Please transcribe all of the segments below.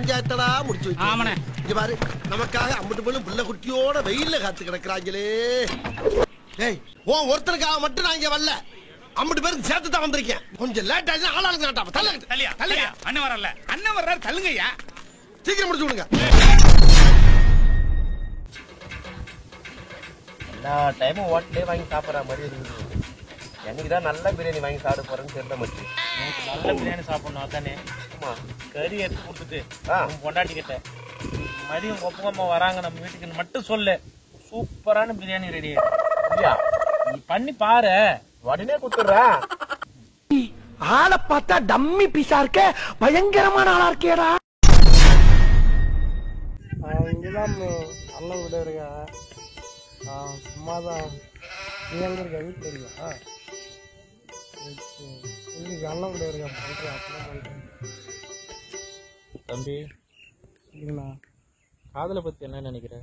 பஞ்சாயத்தடா முடிச்சு வச்சு. ஆமாண்ணே. இங்க பாரு, நமக்காக அம்பட்டு பொண்ணு புள்ள குட்டியோட வெயில்ல காத்து கிடக்குறாங்களே. டேய், ஒருத்தருக்காக மட்டும் நான் இங்க வரல, அம்பட்டு பேருக்கு சேர்த்து தான் வந்திருக்கேன். கொஞ்சம் லேட் ஆயிடுச்சு, ஆளாளுக்கு நாட்டா தள்ளியா. அண்ணன் வரல, அண்ணன் வர்றாரு, தள்ளுங்கய்யா. சீக்கிரம் முடிச்சு விடுங்க. எல்லா டைமும் ஹோட்டலே வாங்கி சாப்பிட்ற மாதிரி இருக்குது. என்னைக்குதான் நல்ல பிரியாணி வாங்கி சாப்பிட போறேன்னு தெரியல மச்சி. நல்ல பிரியாணி சாப்பிடணும் தானே. ஆமா, கறி எடுத்து கொடுத்துட்டு பொண்டாட்டிக்கிட்ட மதியம் ஒப்பமா வராங்க நம்ம வீட்டுக்கு மட்டும் சொல்லு, சூப்பரான பிரியாணி ரெடி. நீ பண்ணி பாரு, உடனே கொடுத்துடுறேன். ஆளை பார்த்தா டம்மி பீஸா இருக்க, பயங்கரமான ஆளா இருக்கேடா. இங்கதான் அண்ணன் கூட இருக்கா, சும்மாதான். நீ எங்க இருக்க? வீட்டுல இருக்கா? இன்னைக்கு அண்ணன் கூட இருக்கா, பண்றேன் அப்பதான் பண்றேன். தம்பி, இல்லைண்ணா, காதலை பத்தி என்ன நினைக்கிற?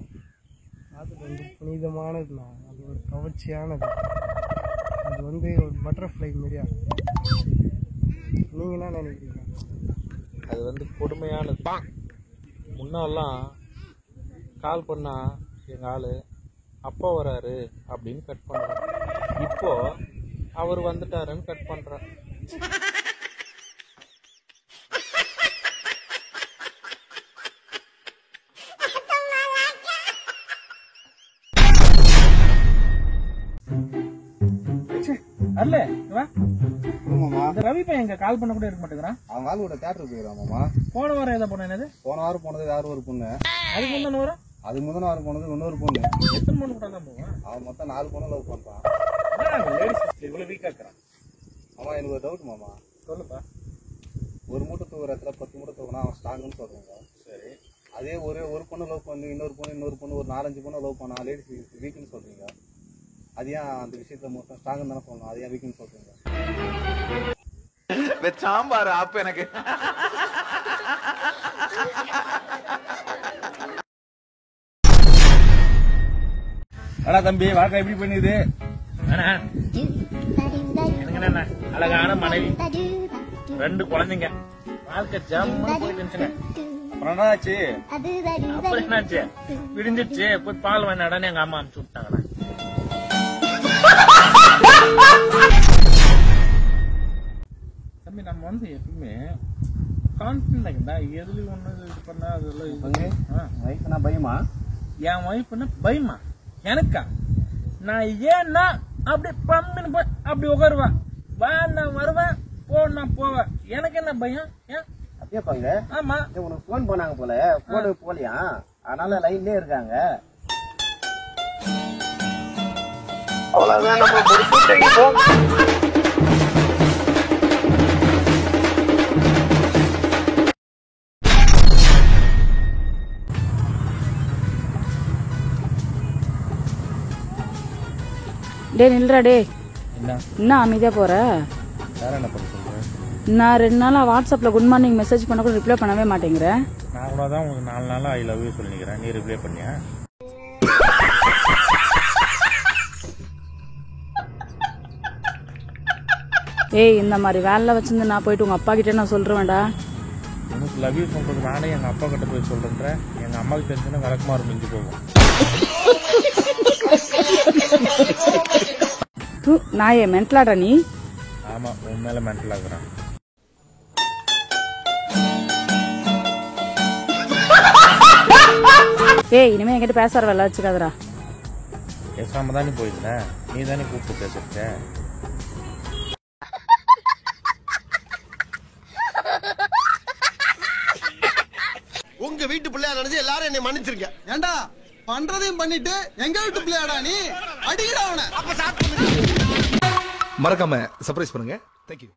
அது புனிதமானதுண்ணா, அது ஒரு கவர்ச்சியானது, அது ஒரு பட்டர்ஃப்ளை மாரியா. நீங்க என்ன நினைக்கிறீங்க? அது கொடுமையானது. முன்னெல்லாம் கால் பண்ணா எங்க ஆளு அப்பா வராரு அப்படின்னு கட் பண்றான். இப்போ அவர் வந்துட்டாருன்னு கட் பண்றான். அல்ல ரவி பையன் எங்க கால் பண்ண கூட இருக்க மாட்டேங்கிறான். அவங்க ஆளு கூட தியேட்டருக்கு போயிடறான் மாமா. போன வாரம் எதை போன என்னது? போன வாரம் போனது வேற ஒரு பொண்ணு. அதுக்கு முந்தின வாரம்? அதுக்கு முந்தின வாரம் போனது இன்னொரு பொண்ணு. எத்தனை பொண்ணு கூட தான் போவான்? அவன் மொத்தம் 4 பொண்ணு லவ் பண்றான். இவ்வளவு வீக்கா இருக்கிறான். ஆமா, எனக்கு ஒரு டவுட் மாமா. சொல்லுப்பா. ஒரு மூட்டை தூக்குற இடத்துல 10 மூட்டை தூக்குனா அவன் ஸ்ட்ராங்குன்னு சொல்றாங்க. சரி, அதே ஒரு பொண்ணு லவ் பண்ணி இன்னொரு பொண்ணு ஒரு 4-5 பொண்ணு லவ் பண்ணா லேடிஸ் வீக்குன்னு சொல்றீங்க. அது ஏன் அந்த விஷயத்துல மொத்தம் ஸ்ட்ராங்குன்னு தானே சொல்லணும், அது ஏன் வீக்குன்னு சொல்றீங்க? சாம்பார் ஆப்பு எனக்கு. அடா தம்பி, வாழ்க்கை எப்படி பண்ணுது? எனக்கு என்ன அழகான மனைவி, 2 குழந்தைங்க, வாழ்க்கை ஜம்முன்னு போயிட்டு இருந்துச்சுங்க. அப்புறம் என்னாச்சு? அப்புறம் என்னாச்சு, விடிஞ்சிடுச்சு. போய் பால் வாங்கினாடான்னு எங்க அம்மா அனுப்பிச்சு விட்டாங்கண்ணா. தம்பி, நம்ம எப்பவுமே கான்பிடன்ட், எதுலயும் ஒண்ணு இது பண்ணா அதெல்லாம் பயமா? என் ஒய்ஃப்னா பயமா எனக்கா? நான் ஏன்னா அப்படி பம்மின்னு போய் அப்படி உட்காருவேன், வா நான் வருவேன், போ நான் போவேன். எனக்கு என்ன பயம்? ஏன் அப்படியே பாங்க. ஆமா, உனக்கு போன் பண்ணாங்க போல, போன் போலியா, அதனால லைன்லயே இருக்காங்க. அவ்வளவுதான், நம்ம முடிச்சு. டே நில்றா டே. என்ன அமைதியா போற? நான் 2 நாளா வாட்ஸ்அப்ல குட் மார்னிங் மெசேஜ் பண்ண கூட ரிப்ளை பண்ணவே மாட்டேங்கிறேன். நான் கூட தான் உங்களுக்கு 4 நாளா ஐ லவ் யூ சொல்லிக்கிறேன், நீ ரிப்ளை பண்ணியா? ஏய், இந்த மாதிரி வேலை வச்சிருந்து நான் போயிட்டு உங்க அப்பா கிட்ட நான் சொல்றேன்டா. உனக்கு லவ் யூ சொல்றது நானே எங்க அப்பா கிட்ட போய் சொல்றேன். எங்க அம்மாவுக்கு தெரிஞ்சுன்னா விளக்குமாறு மிஞ்சி போகும். நாயே, மென்டலாடா நீ? ஆமா, உன் மேல மென்டல் ஆகுறான். ஏய், இனிமே என்கிட்ட பேச வர வேலை வச்சுக்காதடா. பேசாம தானே போயிருந்தேன், நீ தானே கூப்பிட்டு பேசிருக்க. உங்க வீட்டு பிள்ளையா நினைச்சு எல்லாரும் என்னை மன்னிச்சிருக்க. ஏண்டா பண்றதையும் பண்ணிட்டு எங்க வீட்டு பிள்ளையாடா நீ? அடிக்கடா அவனை. அப்ப சாப்பிட்டு மறக்காம சர்ப்ரைஸ் பண்ணுங்க. தேங்க்யூ.